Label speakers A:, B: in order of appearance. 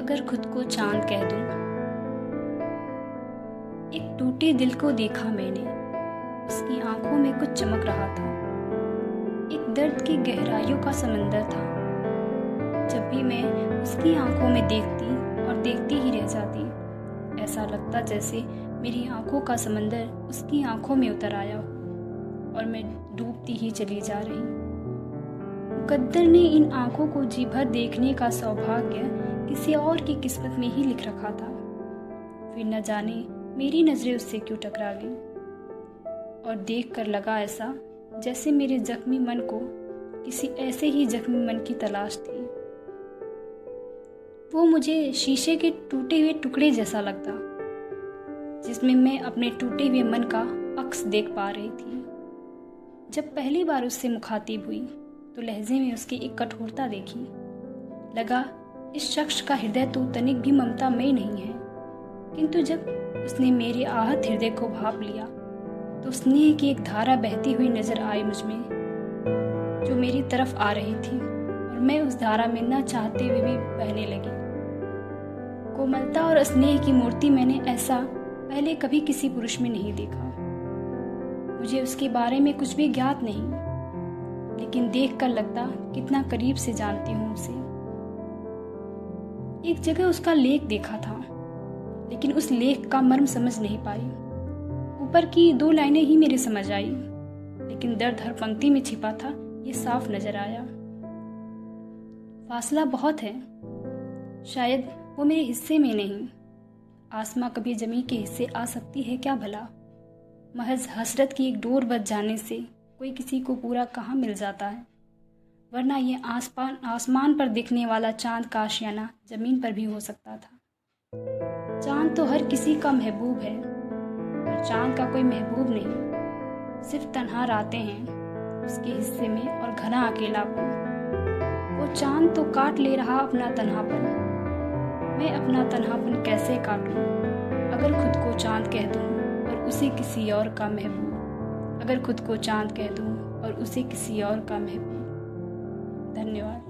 A: अगर खुद को चांद कह दूं। एक टूटे दिल को देखा मैंने, उसकी आंखों में कुछ चमक रहा था। एक दर्द की गहराइयों का समंदर था। जब भी मैं उसकी आंखों में देखती और देखती ही रह जाती, ऐसा लगता जैसे मेरी आंखों का समंदर उसकी आंखों में उतर आया हो और मैं डूबती ही चली जा रही। मुकद्दर ने इन आंखों को जी भर देखने का सौभाग्य किसी और की किस्मत में ही लिख रखा था। फिर न जाने मेरी नजरें उससे क्यों टकरा गईं और देख कर लगा ऐसा जैसे मेरे जख्मी मन को किसी ऐसे ही जख्मी मन की तलाश थी। वो मुझे शीशे के टूटे हुए टुकड़े जैसा लगता, जिसमें मैं अपने टूटे हुए मन का अक्स देख पा रही थी। जब पहली बार उससे मुखातिब हुई तो लहजे में उसकी एक कठोरता देखी। लगा इस शख्स का हृदय तो तनिक भी ममतामय नहीं है। किंतु जब उसने मेरे आहत हृदय को भाप लिया तो स्नेह की एक धारा बहती हुई नजर आई मुझमें, जो मेरी तरफ आ रही थी और मैं उस धारा में न चाहते हुए भी बहने लगी। कोमलता और स्नेह की मूर्ति मैंने ऐसा पहले कभी किसी पुरुष में नहीं देखा। मुझे उसके बारे में कुछ भी ज्ञात नहीं, लेकिन देखकर लगता कितना करीब से जानती हूँ उसे। एक जगह उसका लेख देखा था, लेकिन उस लेख का मर्म समझ नहीं पाई। ऊपर की 2 लाइनें ही मेरे समझ आई, लेकिन दर्द हर पंक्ति में छिपा था, ये साफ नजर आया। फासला बहुत है, शायद वो मेरे हिस्से में नहीं। आसमां कभी जमीन के हिस्से आ सकती है क्या भला? महज हसरत की एक डोर बच जाने से कोई किसी को पूरा कहाँ मिल जाता है, वरना ये आसमान पर दिखने वाला चांद का आशियाना जमीन पर भी हो सकता था। चांद तो हर किसी का महबूब है, पर चांद का कोई महबूब नहीं। सिर्फ तन्हा रातें हैं उसके हिस्से में और घना अकेलापन। वो चांद तो काट ले रहा अपना तन्हापन। मैं अपना तन्हापन कैसे काटूं अगर खुद को चांद कह दूं और उसे किसी और का महबूब। अगर खुद को चांद कह दूं और उसे किसी और का महबूब। धन्यवाद।